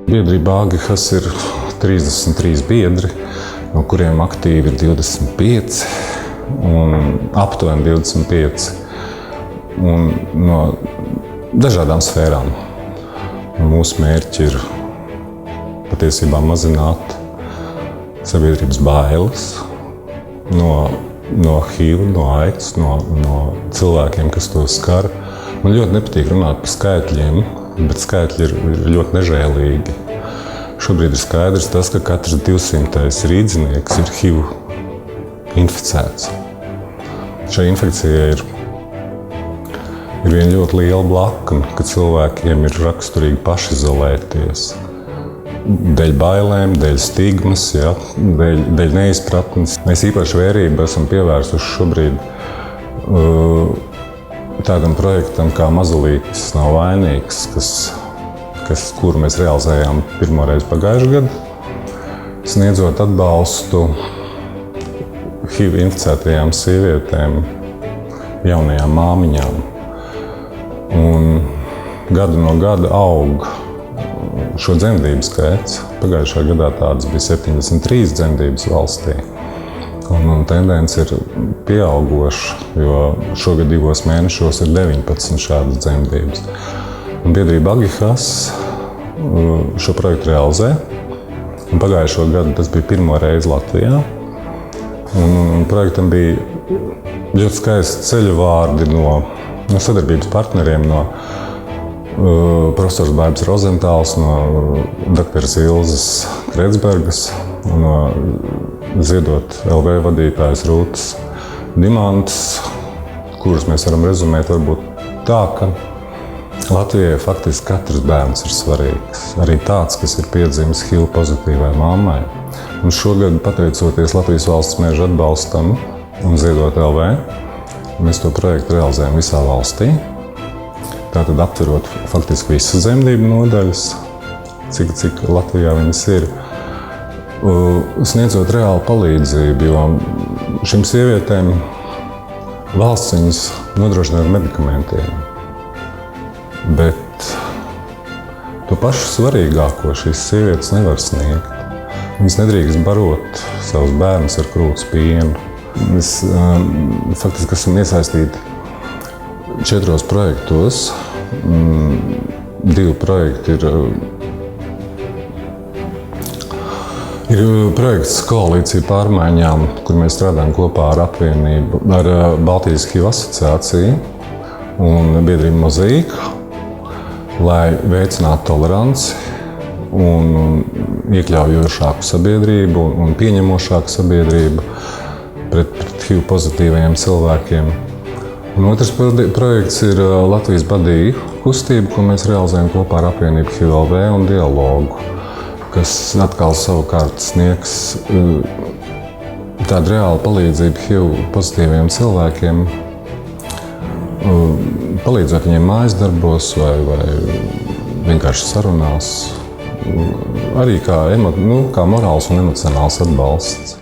Biedrībā AGHAS ir 33 biedri, no kuriem aktīvi ir 25 un aptuveni 25 un no dažādām sfērām. Mūsu mērķi ir patiesībā mazināt sabiedrības bailes no HIV, no AIDS, no cilvēkiem, kas to skar. Man ļoti nepatīk runāt par skaitļiem, bet skaitļi ir ļoti nežēlīgi. Šobrīd ir skaidrs tas, ka katrs 200. rīdzinieks ir HIV inficēts. Šai infekcijai ir viena ļoti liela blakne, ka cilvēkiem ir raksturīgi pašizolēties. Dēļ bailēm, dēļ stigmas, dēļ neizpratnes. Mēs īpaši vērību esam pievērsuši šobrīd tādam projektam kā Mazulītis nav vainīgs, kuru mēs realizējām pirmoreiz pagājušajā gadā, sniedzot atbalstu HIV inficētajām sievietēm, jaunajām māmiņām. Un gadu no gada aug šo dzemdību skaits. Pagājušajā gadā tādas bija 73 dzemdības valstī. Un tendence ir pieaugoša, jo šogad 2 mēnešos ir 19 šādas dzemdības. Un biedrība AGHAS šo projektu realizē. Un pagājušo gadu tas bija pirmo reizi Latvijā. Un projektam bija ļoti skaisti ceļvārdi no sadarbības partneriem, no profesors Bairbs Rozentāls, no doktoras Ilzes Kretsbergas, no Ziedot LV vadītājas Rūtas Dimantas, kurus mēs varam rezumēt varbūt tā, ka Latvijai faktiski katrs bērns ir svarīgs. Arī tāds, kas ir piedzimis HIV pozitīvai mammai. Un šogad, pateicoties Latvijas valsts mēža atbalstam un Ziedot LV, mēs to projektu realizējam visā valstī. Tātad aptverot faktiski visas dzemdību nodaļas, cik Latvijā viņas ir, sniedzot reālu palīdzību, jo šīm sievietēm valsts viņas nodrošina ar medikamentiem. Bet to pašu svarīgāko šīs sievietes nevar sniegt. Viņas nedrīkst barot savus bērnus ar krūts pienu. Mēs faktiski esam iesaistīti 4 projektos. 2 projekti ir projekts Koalīcija pārmaiņām, kur mēs strādājam kopā ar apvienību, ar Baltijas HIV asociāciju un biedrību Mozaīka, lai veicinātu toleranci un iekļaujošāku sabiedrību un pieņemošāku sabiedrību pret HIV pozitīvajiem cilvēkiem. Un otrs projekts ir Latvijas Badīju kustība, ko mēs realizējam kopā ar apvienību HIV LV un Dialogu, kas atkal savukārt sniegs tādu reālu palīdzību HIV pozitīviem cilvēkiem, palīdzot viņiem mājas darbos vai vienkārši sarunās, arī kā morāls un emocionāls atbalsts.